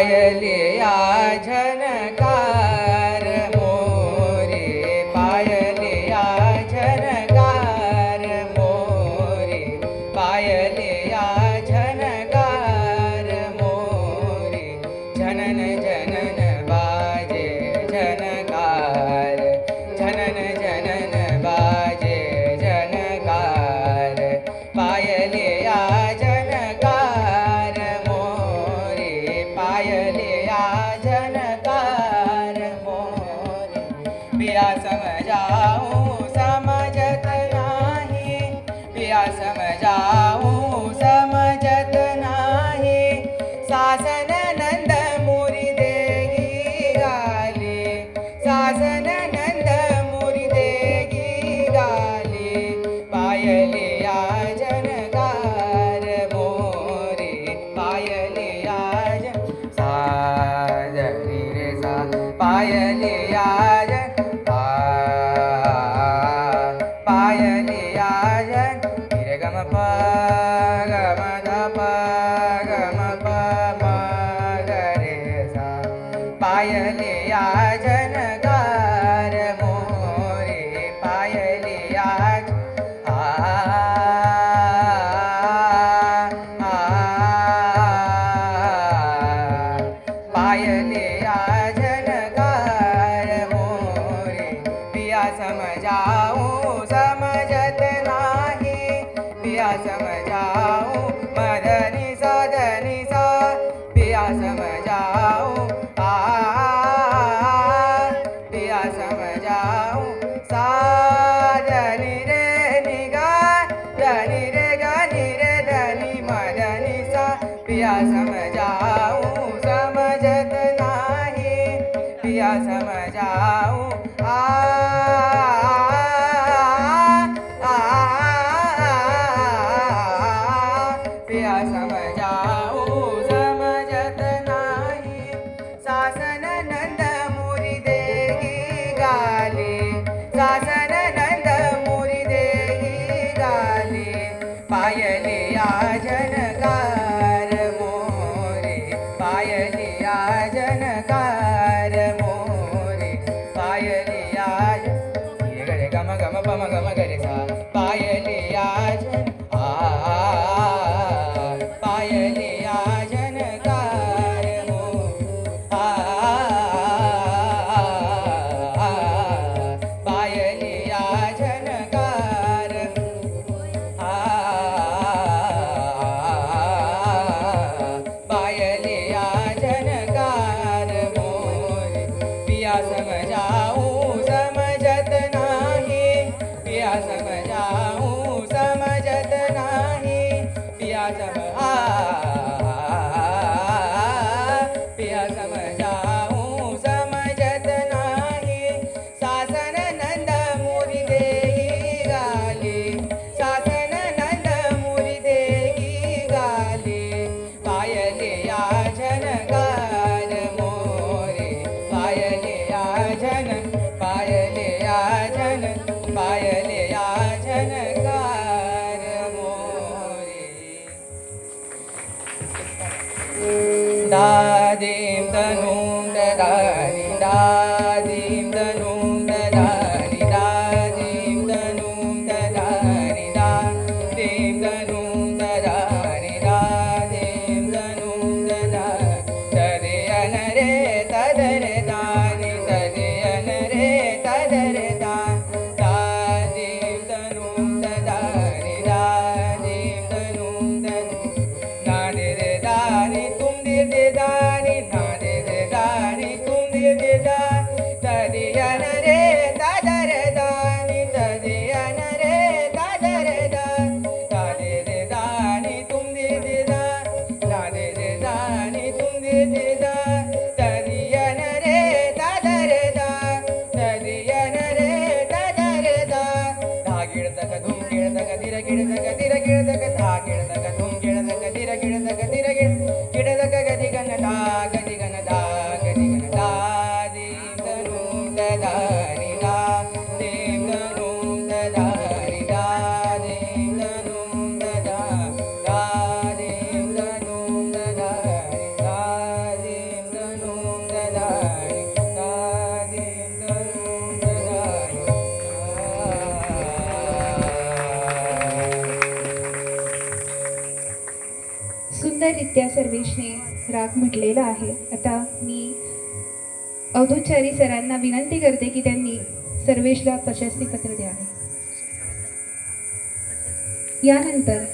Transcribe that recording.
पायलिया झनकार मोरे पायलिया झनकार मोरे पायलिया झनकार मोरे झनन झनन बाजे झनकार झनन झनन बाजे झनकार पायलिया झनकार मोरे पायलिया झनकार मोरे पिया समजाऊं समजत नाही पिया समजाऊं समजत नाही सासन नंद मुरी देगी गाली सासन नंद मुरी देगी गाली पायलिया झनकार मोरे पायलिया साजरी रे सा पायलिया पायलिया रे गम प गम ध प गम प म ग रे सा पायलिया झनकार मोरे पायलिया पायलिया झनकार मोरे पिया समजाऊं समजत नाही पिया समजाऊं मदनी सदनी सा पिया समजाऊं पिया समजाऊं साजनी रे निगा धनी रे गनी रे धनी मदनी सा पिया समजाऊं समजत नाही पिया समजाऊं पिया समजाऊं समजत नाही सासन नंद मुरी देगी गाली सासन नंद मुरी देगी गाली पायलिया झनकार मोरे पायलिया झनकार मोरे पायलिया रे गरे गम गम पम गम गरे सा पायलिया पायलिया झनकार पायलिया झनकार पायलिया झनकार मोरे पिया समजाऊं समजत नाही पिया समजाऊं समजत नाही पिया पिया समजाऊं समजत नाही सासन नंद मुरी देगी गाली सासन नंद मुरी देगी गाली पायलिया झनकार मोरे पायलिया झन पायलिया झन पायलिया झनकार मोरे दादीं तनूं ददानि दादीं तनूं ददानि दादीं तनूं ददानि दादीं तनूं ददानि दादीं तनूं ददानि तदयन रे तदरे दानि तदयन रे तदरे दानि दादीं तनूं ददानि दादीं तनूं ददानि नादे रे दानि तुम दे दानि नादे रे दानि तुम दे दानि तदयन रे तदरे दानि तदयन रे तदरे दानि नादे रे दानि तुम दे दानि नादे रे दानि तुम दे दानि तदयन रे तदरे दानि तदयन रे तदरे दानि धा गिळदक धुम गिळदक दिर गिळदक दिर गिळदक धा गिळदक धुम गिळदक दिर गिळदक दिर गिळदक गदी गन धा गदी गन धा गदी गन धा दीं तनूं ददानि धा दीं तनूं ददानि धा दीं तनूं ददानि धा दीं तनूं ददानि धा दीं सुंदररित्या सर्वेशने राग म्हटलेला आहे. आता मी अवधूतचारी सरांना विनंती करते की त्यांनी सर्वेशला प्रशस्तीपत्र द्यावे. यानंतर